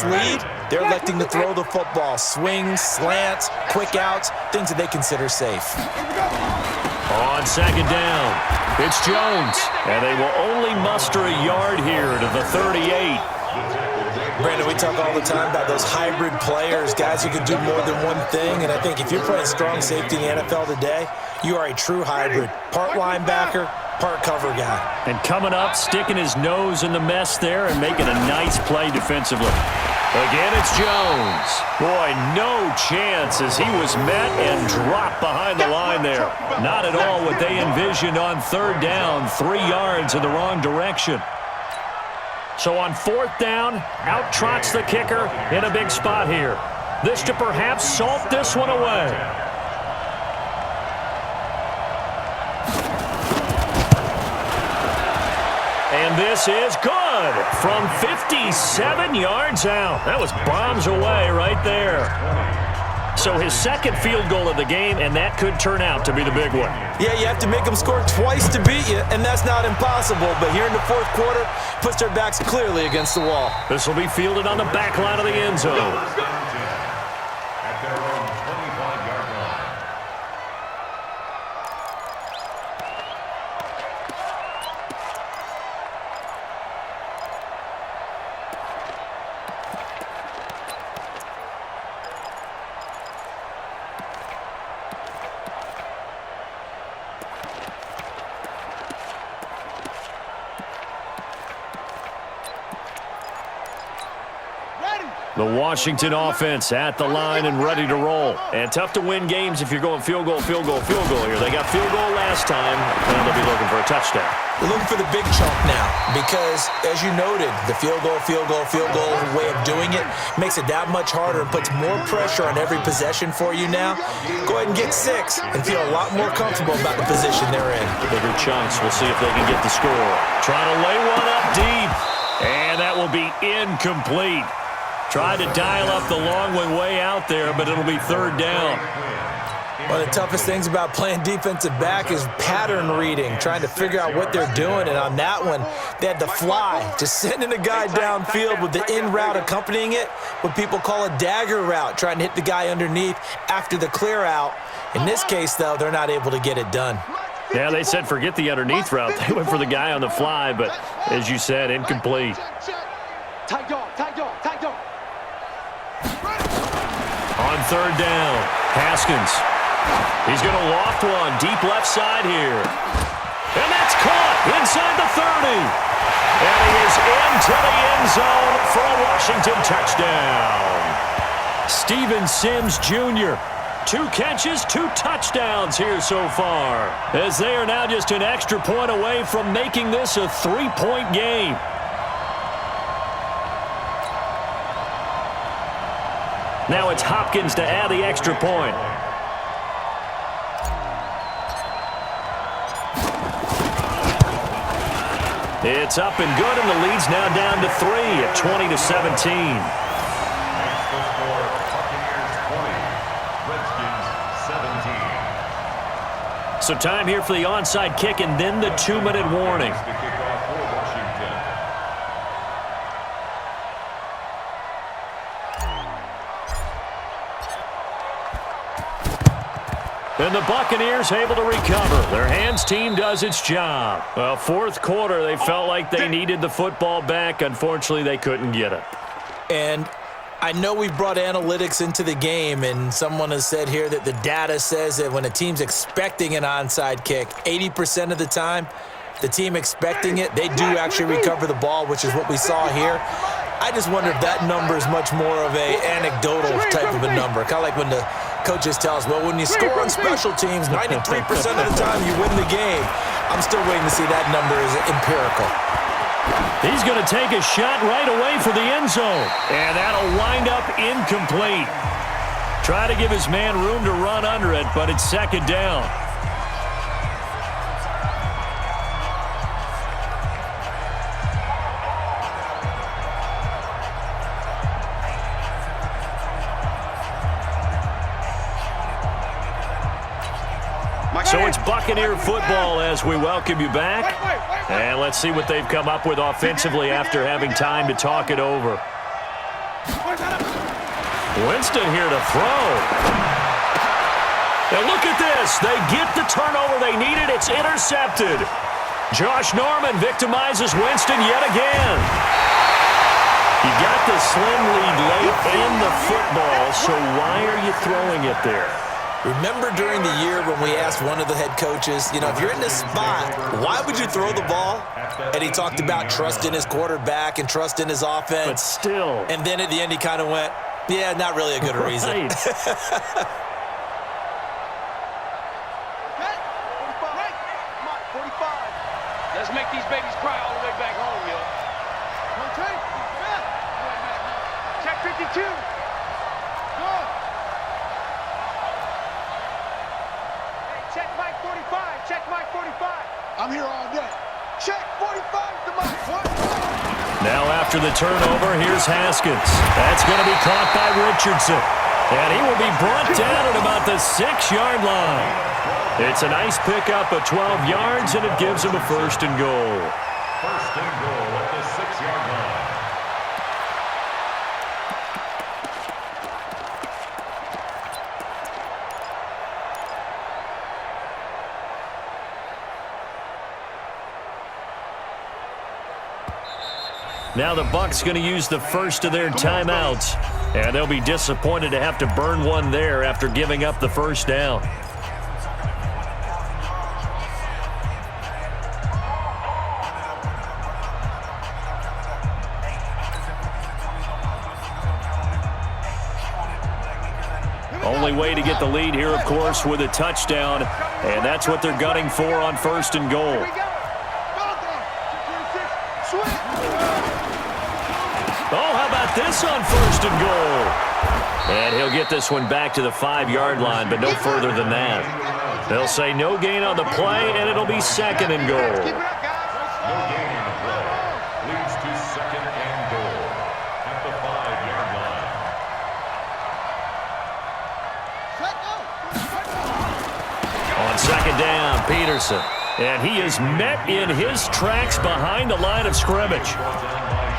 this lead, they're electing to throw the football. Swings, slants, quick outs, things that they consider safe. On second down, it's Jones. And they will only muster a yard here to the 38. Brandon, we talk all the time about those hybrid players, guys who can do more than one thing. And I think if you're playing strong safety in the NFL today, you are a true hybrid. Part linebacker, part cover guy. And coming up, sticking his nose in the mess there and making a nice play defensively. Again, it's Jones. Boy, no chance as he was met and dropped behind the line there. Not at all what they envisioned on third down, 3 yards in the wrong direction. So on fourth down, out trots the kicker in a big spot here. This to perhaps salt this one away. And this is good from 57 yards out. That was bombs away right there. So his second field goal of the game, and that could turn out to be the big one. Yeah, you have to make them score twice to beat you, and that's not impossible. But here in the fourth quarter, puts their backs clearly against the wall. This will be fielded on the back line of the end zone. The Washington offense at the line and ready to roll. And tough to win games if you're going field goal, field goal, field goal here. They got field goal last time, and they'll be looking for a touchdown. We're looking for the big chunk now because, as you noted, the field goal way of doing it makes it that much harder and puts more pressure on every possession for you now. Go ahead and get 6 and feel a lot more comfortable about the position they're in. Bigger chunks. We'll see if they can get the score. Trying to lay one up deep, and that will be incomplete. Tried to dial up the long one way out there, but it'll be third down. One of the toughest things about playing defensive back is pattern reading, trying to figure out what they're doing. And on that one, they had the fly, just sending a guy downfield with the in route accompanying it, what people call a dagger route, trying to hit the guy underneath after the clear out. In this case, though, they're not able to get it done. Yeah, they said forget the underneath route. They went for the guy on the fly, but as you said, incomplete. Tight dog. On third down, Haskins. He's going to loft one deep left side here. And that's caught inside the 30. And he is into the end zone for a Washington touchdown. Steven Sims Jr., 2 catches, 2 touchdowns here so far, as they are now just an extra point away from making this a 3-point game. Now it's Hopkins to add the extra point. It's up and good, and the lead's now down to 3 at 20-17. So time here for the onside kick and then the 2-minute warning. And the Buccaneers able to recover. Their hands team does its job. Well, fourth quarter, they felt like they needed the football back. Unfortunately, they couldn't get it. And I know we brought analytics into the game, and someone has said here that the data says that when a team's expecting an onside kick, 80% of the time, the team expecting it, they do actually recover the ball, which is what we saw here. I just wonder if that number is much more of a anecdotal type of a number. Kind of like when the coaches tell us, well, when you score on special teams, 93% of the time you win the game. I'm still waiting to see that number is empirical. He's going to take a shot right away for the end zone. And that'll wind up incomplete. Try to give his man room to run under it, but it's second down. So it's Buccaneer football as we welcome you back. And let's see what they've come up with offensively after having time to talk it over. Winston here to throw. And look at this. They get the turnover they needed. It's intercepted. Josh Norman victimizes Winston yet again. You got the slim lead late and the football, so why are you throwing it there? Remember during the year when we asked one of the head coaches, if you're in this spot, why would you throw the ball? And he talked about trust in his quarterback and trust in his offense. But still. And then at the end he kind of went, yeah, not really a good reason. Right. Let's make these babies cry all the way back home, yo. Check 52. Good. Hey, check Mike 45. Check Mike 45. I'm here all day. Check 45 to Mike. Now after the turnover, here's Haskins. That's going to be caught by Richardson. And he will be brought down at about the 6-yard line. It's a nice pickup of 12 yards, and it gives him a 1st and goal. 1st and goal at the 6-yard line. Now the Bucs going to use the first of their timeouts, and they'll be disappointed to have to burn one there after giving up the 1st down. Only way to get the lead here, of course, with a touchdown, and that's what they're gunning for on 1st and goal. Oh, how about this on 1st and goal? And he'll get this one back to the 5-yard line, but no further than that. They'll say no gain on the play, and it'll be 2nd and goal. No gain on the play. Leads to 2nd and goal at the 5-yard line. On 2nd down, Peterson. And he is met in his tracks behind the line of scrimmage.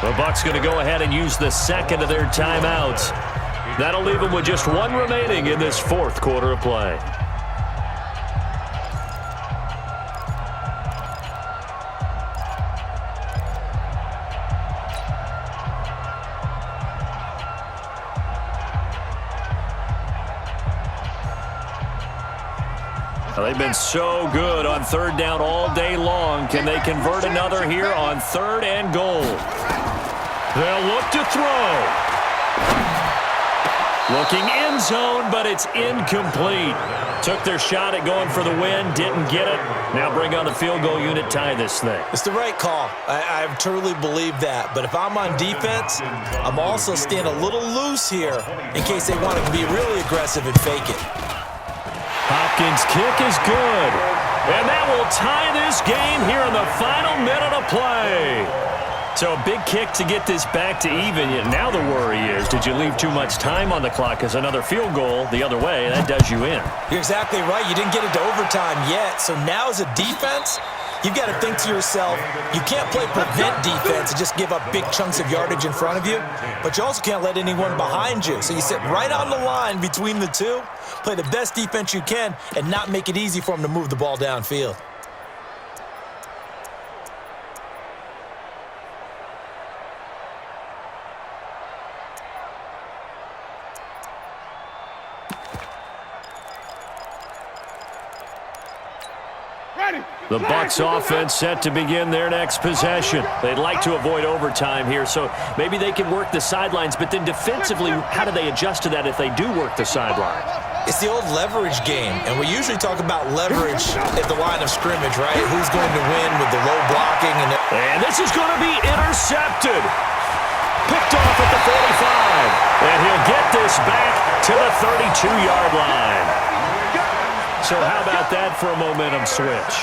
The Bucs going to go ahead and use the 2nd of their timeouts. That'll leave them with just one remaining in this 4th quarter of play. They've been so good on 3rd down all day long. Can they convert another here on 3rd and goal? They'll look to throw. Looking end zone, but it's incomplete. Took their shot at going for the win, didn't get it. Now bring on the field goal unit, tie this thing. It's the right call. I truly believe that. But if I'm on defense, I'm also staying a little loose here in case they want to be really aggressive and fake it. Hopkins' kick is good. And that will tie this game here in the final minute of play. So a big kick to get this back to even. Now the worry is, did you leave too much time on the clock? Because another field goal the other way, that does you in. You're exactly right. You didn't get it to overtime yet. So now as a defense, you've got to think to yourself, you can't play prevent defense and just give up big chunks of yardage in front of you, but you also can't let anyone behind you. So you sit right on the line between the two, play the best defense you can, and not make it easy for them to move the ball downfield. The Bucs offense set to begin their next possession. They'd like to avoid overtime here, so maybe they can work the sidelines, but then defensively, how do they adjust to that if they do work the sideline? It's the old leverage game, and we usually talk about leverage at the line of scrimmage, right? Who's going to win with the low blocking. And this is going to be intercepted. Picked off at the 45. And he'll get this back to the 32-yard line. So how about that for a momentum switch?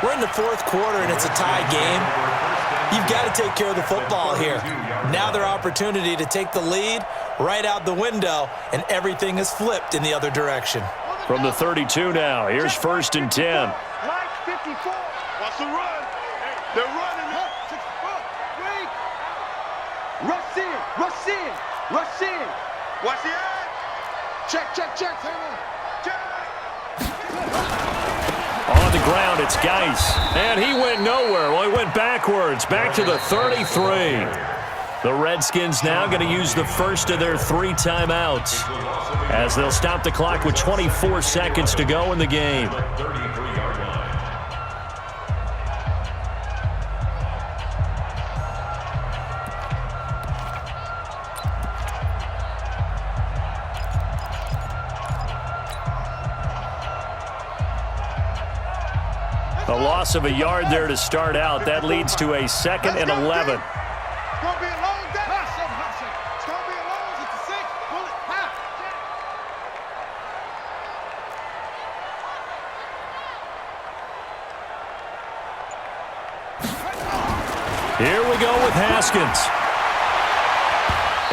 We're in the 4th quarter, and it's a tie game. You've got to take care of the football here. Now their opportunity to take the lead right out the window, and everything is flipped in the other direction. From the 32 now, here's 1st and 10. Mike 54. What's the run? They're running. 64. Wait. Rush in. Rush in. Rush in. Watch the edge. Check, check, check. Hang on. Check. On the ground, it's Geis. And he went nowhere. Well, he went backwards, back to the 33. The Redskins now going to use the first of their 3 timeouts as they'll stop the clock with 24 seconds to go in the game. A loss of a yard there to start out. That leads to a 2nd and 11. It's going to be a long day. It's going to be a long 66. Pull it. Half. Here we go with Haskins.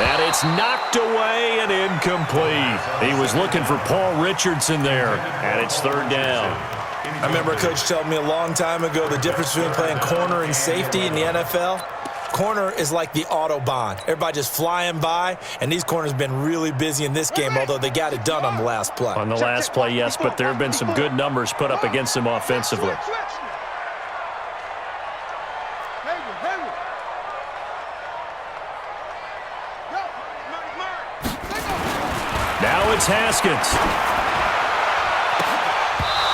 And it's knocked away and incomplete. He was looking for Paul Richardson there, and it's 3rd down. I remember a coach telling me a long time ago the difference between playing corner and safety in the NFL. Corner is like the Autobahn. Everybody just flying by, and these corners have been really busy in this game, although they got it done on the last play. On the last play, yes, but there have been some good numbers put up against them offensively. Now it's Haskins.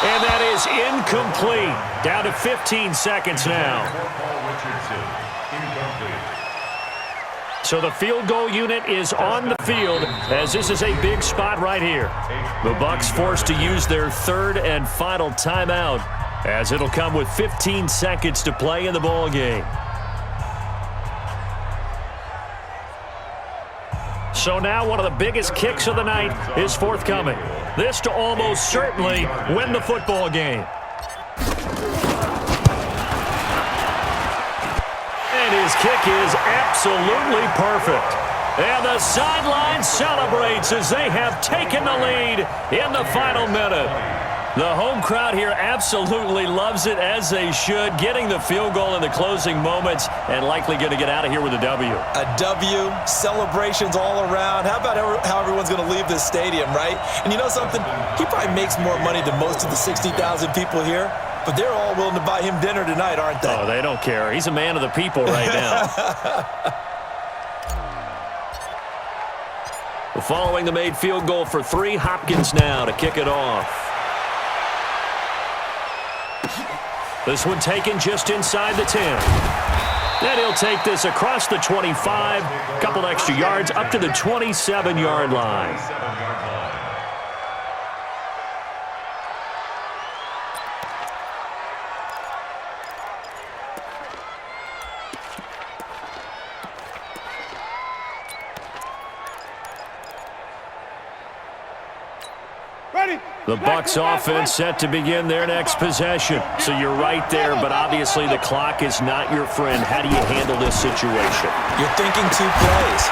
And that is incomplete. Down to 15 seconds now. So the field goal unit is on the field as this is a big spot right here. The Bucs forced to use their 3rd and final timeout as it'll come with 15 seconds to play in the ball game. So now one of the biggest kicks of the night is forthcoming. This to almost certainly win the football game. And his kick is absolutely perfect. And the sideline celebrates as they have taken the lead in the final minute. The home crowd here absolutely loves it, as they should, getting the field goal in the closing moments and likely going to get out of here with a W. A W, celebrations all around. How about how everyone's going to leave this stadium, right? And you know something? He probably makes more money than most of the 60,000 people here, but they're all willing to buy him dinner tonight, aren't they? Oh, they don't care. He's a man of the people right now. Following the made field goal for 3, Hopkins now to kick it off. This one taken just inside the 10. Then he'll take this across the 25, couple extra yards up to the 27-yard line. The Bucs offense set to begin their next possession. So you're right there, but obviously the clock is not your friend. How do you handle this situation? You're thinking 2 plays.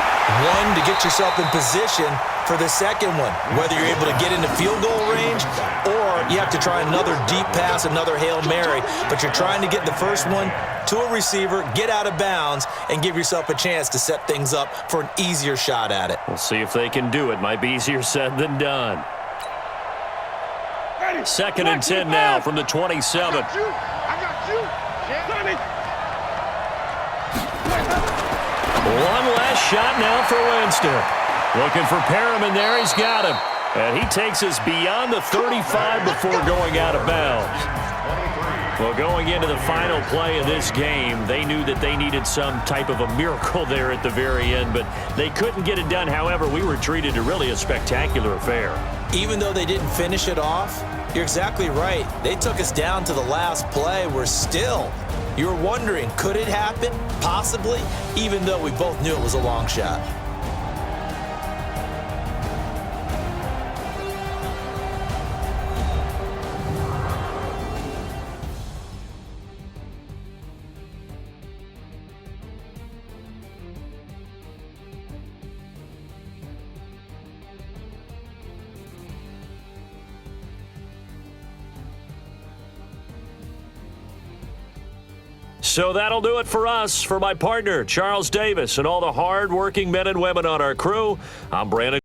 One, to get yourself in position for the second one, whether you're able to get into field goal range or you have to try another deep pass, another Hail Mary. But you're trying to get the first one to a receiver, get out of bounds, and give yourself a chance to set things up for an easier shot at it. We'll see if they can do it. Might be easier said than done. 2nd and 10 now from the 27. I got you. One last shot now for Winston. Looking for Perriman there. He's got him. And he takes us beyond the 35 before going out of bounds. Well, going into the final play of this game, they knew that they needed some type of a miracle there at the very end, but they couldn't get it done. However, we were treated to really a spectacular affair. Even though they didn't finish it off, you're exactly right. They took us down to the last play. You were wondering, could it happen? Possibly, even though we both knew it was a long shot. So that'll do it for us. For my partner, Charles Davis, and all the hard-working men and women on our crew, I'm Brandon.